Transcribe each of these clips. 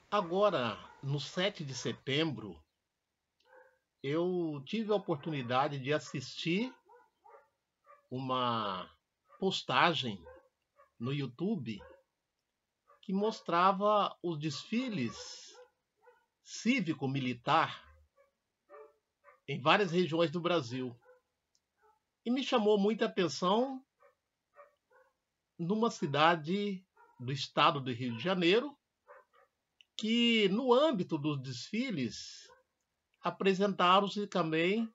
Agora, no 7 de setembro, eu tive a oportunidade de assistir uma postagem no YouTube que mostrava os desfiles cívico-militar em várias regiões do Brasil. E me chamou muita atenção numa cidade do estado do Rio de Janeiro, que no âmbito dos desfiles apresentaram-se também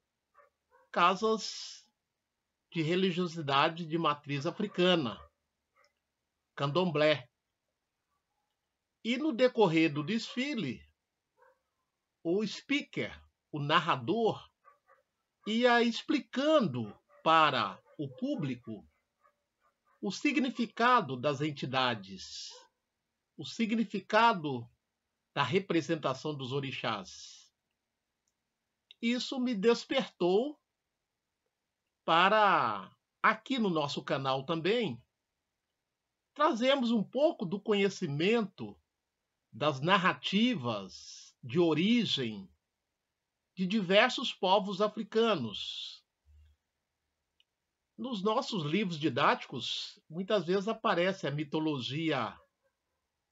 casas de religiosidade de matriz africana, candomblé. E no decorrer do desfile, o speaker, o narrador, ia explicando para o público o significado das entidades, o significado da representação dos orixás. Isso me despertou para, aqui no nosso canal também, trazermos um pouco do conhecimento das narrativas de origem de diversos povos africanos. Nos nossos livros didáticos, muitas vezes aparece a mitologia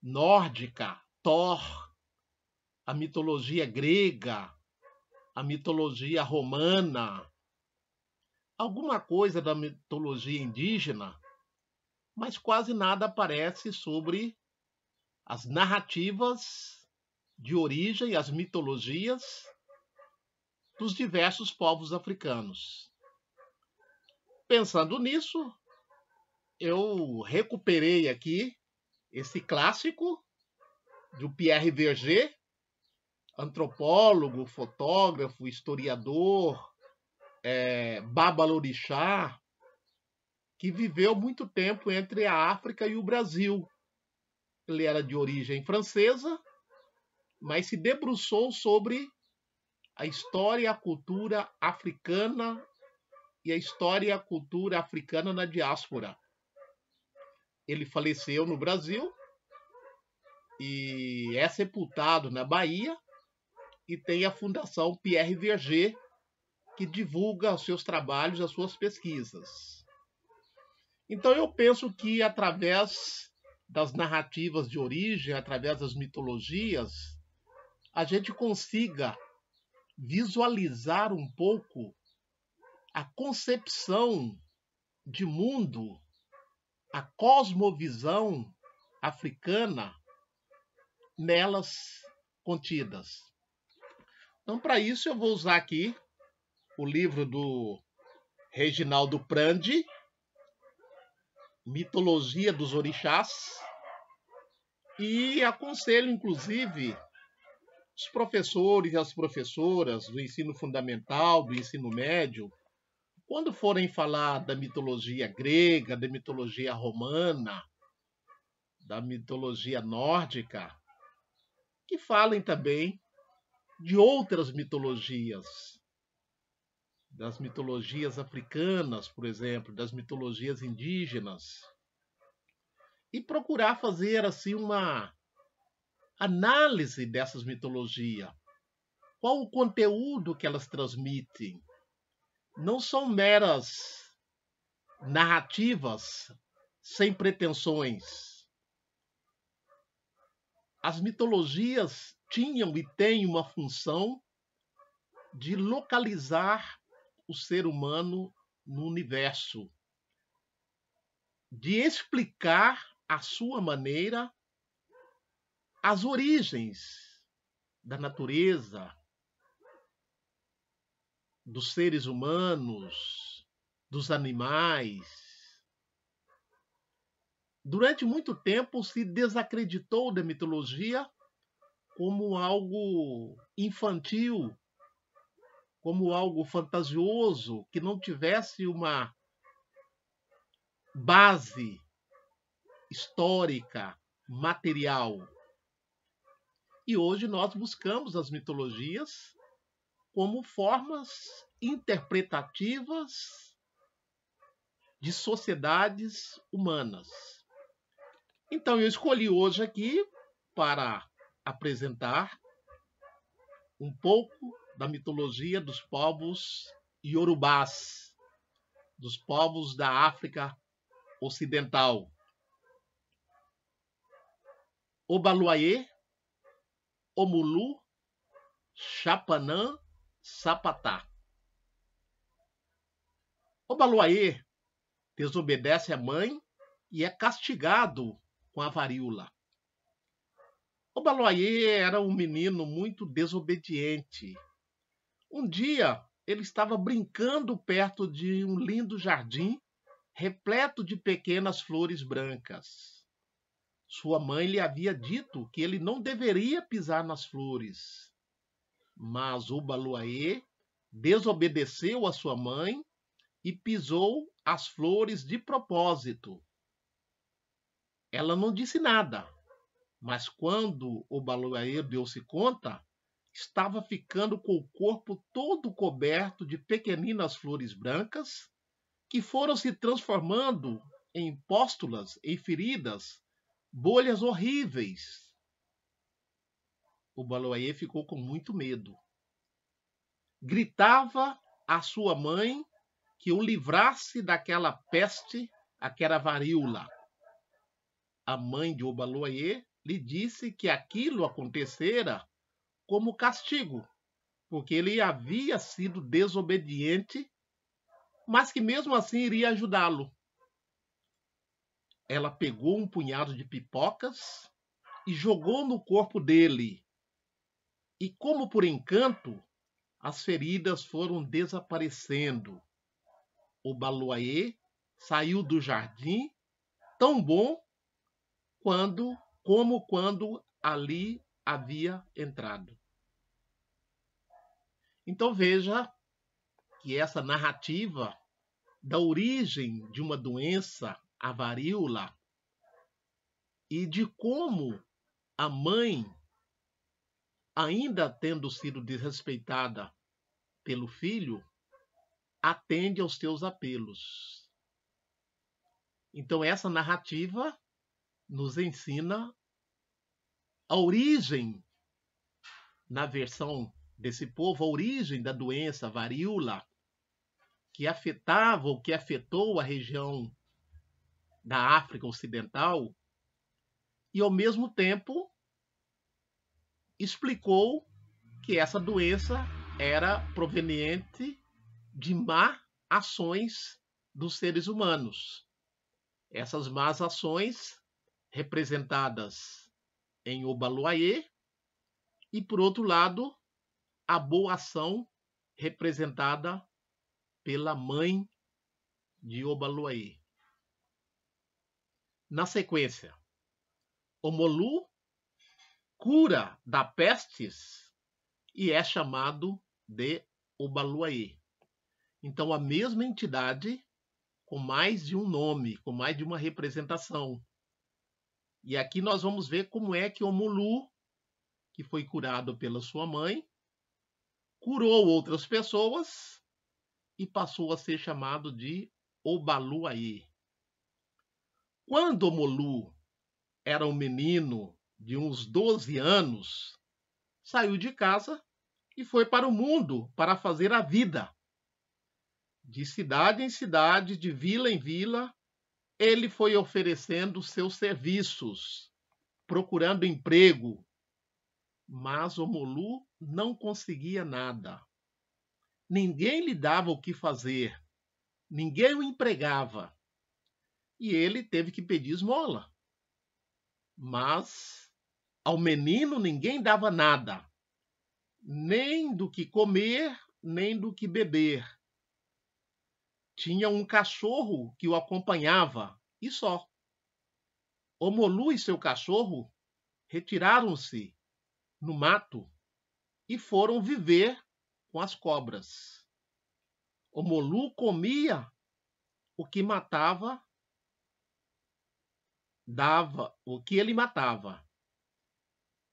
nórdica, Thor, a mitologia grega, a mitologia romana, alguma coisa da mitologia indígena, mas quase nada aparece sobre as narrativas de origem, as mitologias dos diversos povos africanos. Pensando nisso, eu recuperei aqui esse clássico do Pierre Verger, antropólogo, fotógrafo, historiador, babalorixá, que viveu muito tempo entre a África e o Brasil. Ele era de origem francesa, mas se debruçou sobre a história e a cultura africana e a história e a cultura africana na diáspora. Ele faleceu no Brasil e é sepultado na Bahia, e tem a Fundação Pierre Verger, que divulga os seus trabalhos, as suas pesquisas. Então eu penso que através das narrativas de origem, através das mitologias, a gente consiga visualizar um pouco a concepção de mundo, a cosmovisão africana nelas contidas. Então, para isso, eu vou usar aqui o livro do Reginaldo Prandi, Mitologia dos Orixás, e aconselho, inclusive, os professores e as professoras do ensino fundamental, do ensino médio, quando forem falar da mitologia grega, da mitologia romana, da mitologia nórdica, que falem também de outras mitologias, das mitologias africanas, por exemplo, das mitologias indígenas, e procurar fazer assim uma análise dessas mitologias. Qual o conteúdo que elas transmitem? Não são meras narrativas sem pretensões. As mitologias tinham e têm uma função de localizar o ser humano no universo, de explicar à sua maneira as origens da natureza, dos seres humanos, dos animais. Durante muito tempo se desacreditou da mitologia como algo infantil, como algo fantasioso, que não tivesse uma base histórica, material. E hoje nós buscamos as mitologias como formas interpretativas de sociedades humanas. Então eu escolhi hoje aqui, para apresentar um pouco da mitologia dos povos iorubás, dos povos da África Ocidental. Obaluayê, Omulu, Chapanã, Sapatá. Obaluayê desobedece à mãe e é castigado com a varíola. Obaluayê era um menino muito desobediente. Um dia, ele estava brincando perto de um lindo jardim repleto de pequenas flores brancas. Sua mãe lhe havia dito que ele não deveria pisar nas flores. Mas Obaluayê desobedeceu a sua mãe e pisou as flores de propósito. Ela não disse nada, mas quando Obaluayê deu-se conta, estava ficando com o corpo todo coberto de pequeninas flores brancas que foram se transformando em pústulas, em feridas, bolhas horríveis. Obaluayê ficou com muito medo. Gritava à sua mãe que o livrasse daquela peste, aquela varíola. A mãe de Obaluayê lhe disse que aquilo acontecera como castigo, porque ele havia sido desobediente, mas que mesmo assim iria ajudá-lo. Ela pegou um punhado de pipocas e jogou no corpo dele. E como por encanto, as feridas foram desaparecendo. Obaluayê saiu do jardim tão bom como quando ali havia entrado. Então veja que essa narrativa da origem de uma doença, a varíola, e de como a mãe, ainda tendo sido desrespeitada pelo filho, atende aos seus apelos. Então essa narrativa nos ensina a origem, na versão desse povo, a origem da doença a varíola, que afetava ou que afetou a região da África Ocidental, e ao mesmo tempo explicou que essa doença era proveniente de má ações dos seres humanos. Essas más ações representadas em Obaluayê e, por outro lado, a boa ação representada pela mãe de Obaluayê. Na sequência, Omolu cura da pestes e é chamado de Obaluayê. Então, a mesma entidade com mais de um nome, com mais de uma representação. E aqui nós vamos ver como é que Omolu, que foi curado pela sua mãe, curou outras pessoas e passou a ser chamado de Obaluayê. Quando Omolu era um menino de uns 12 anos, saiu de casa e foi para o mundo para fazer a vida. De cidade em cidade, de vila em vila, ele foi oferecendo seus serviços, procurando emprego. Mas Omolu não conseguia nada. Ninguém lhe dava o que fazer. Ninguém o empregava. E ele teve que pedir esmola. Mas ao menino ninguém dava nada. Nem do que comer, nem do que beber. Tinha um cachorro que o acompanhava, e só. Omolu e seu cachorro retiraram-se no mato e foram viver com as cobras. Omolu comia o que matava, dava o que ele matava.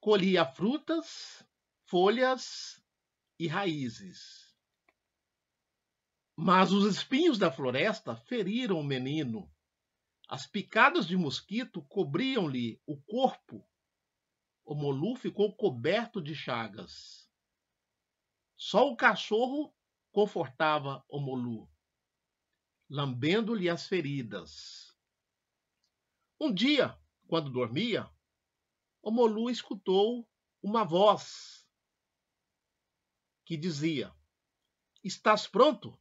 Colhia frutas, folhas e raízes. Mas os espinhos da floresta feriram o menino. As picadas de mosquito cobriam-lhe o corpo Omolu ficou coberto de chagas. Só o cachorro confortava Omolu, lambendo-lhe as feridas. Um dia, quando dormia, Omolu escutou uma voz que dizia: "Estás pronto?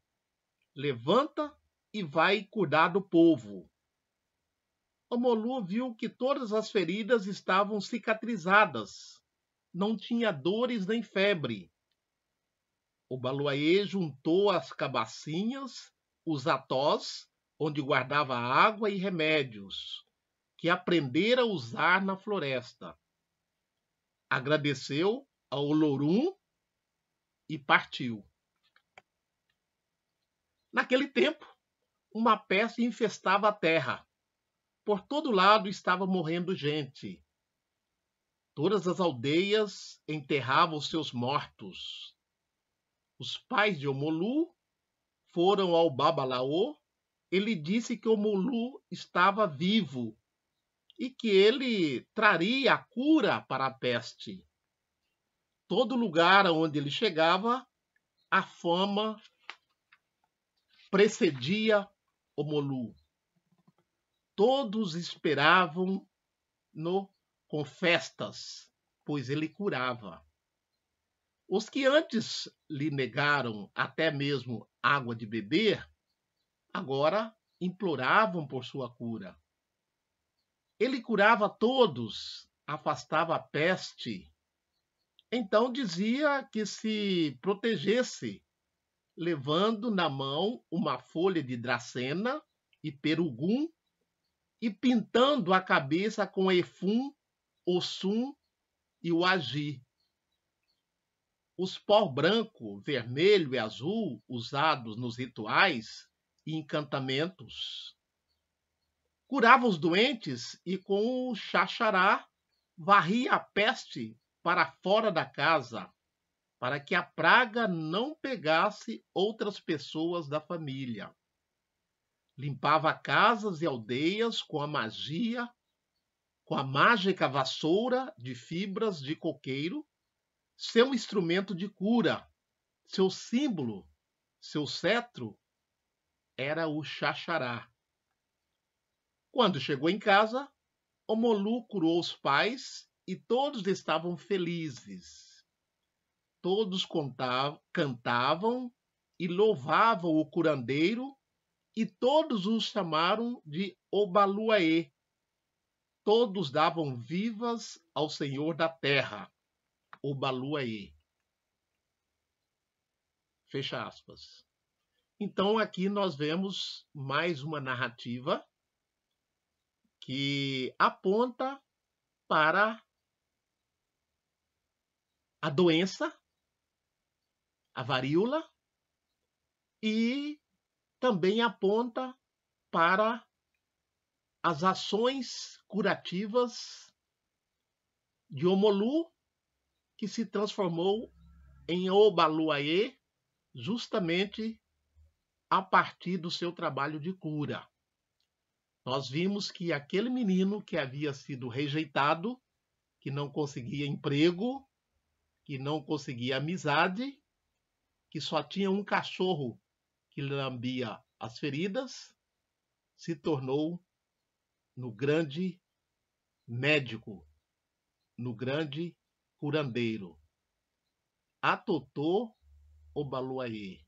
Levanta e vai cuidar do povo." Omolu viu que todas as feridas estavam cicatrizadas. Não tinha dores nem febre. Obaluaiê juntou as cabacinhas, os atós, onde guardava água e remédios, que aprendera a usar na floresta. Agradeceu ao Olorum e partiu. Naquele tempo, uma peste infestava a terra. Por todo lado estava morrendo gente. Todas as aldeias enterravam seus mortos. Os pais de Omolu foram ao Babalaô. Ele disse que Omolu estava vivo e que ele traria a cura para a peste. Todo lugar onde ele chegava, a fama precedia Omolu. Todos esperavam-no com festas, pois ele curava. Os que antes lhe negaram até mesmo água de beber, agora imploravam por sua cura. Ele curava todos, afastava a peste. Então dizia que se protegesse, levando na mão uma folha de dracena e perugum e pintando a cabeça com Efum, Ossum e o Agi. Os pó branco, vermelho e azul usados nos rituais e encantamentos. Curava os doentes e com o xaxará varria a peste para fora da casa, para que a praga não pegasse outras pessoas da família. Limpava casas e aldeias com a magia, com a mágica vassoura de fibras de coqueiro, seu instrumento de cura, seu símbolo, seu cetro era o xaxará. Quando chegou em casa, Omolu curou os pais e todos estavam felizes. Todos cantavam e louvavam o curandeiro e todos o chamaram de Obaluaiê. Todos davam vivas ao Senhor da terra, Obaluaiê. Fecha aspas. Então aqui nós vemos mais uma narrativa que aponta para a doença, a varíola, e também aponta para as ações curativas de Omolu, que se transformou em Obaluaiê justamente a partir do seu trabalho de cura. Nós vimos que aquele menino que havia sido rejeitado, que não conseguia emprego, que não conseguia amizade, que só tinha um cachorro que lambia as feridas, se tornou no grande médico, no grande curandeiro. Atotô Obaluaiê.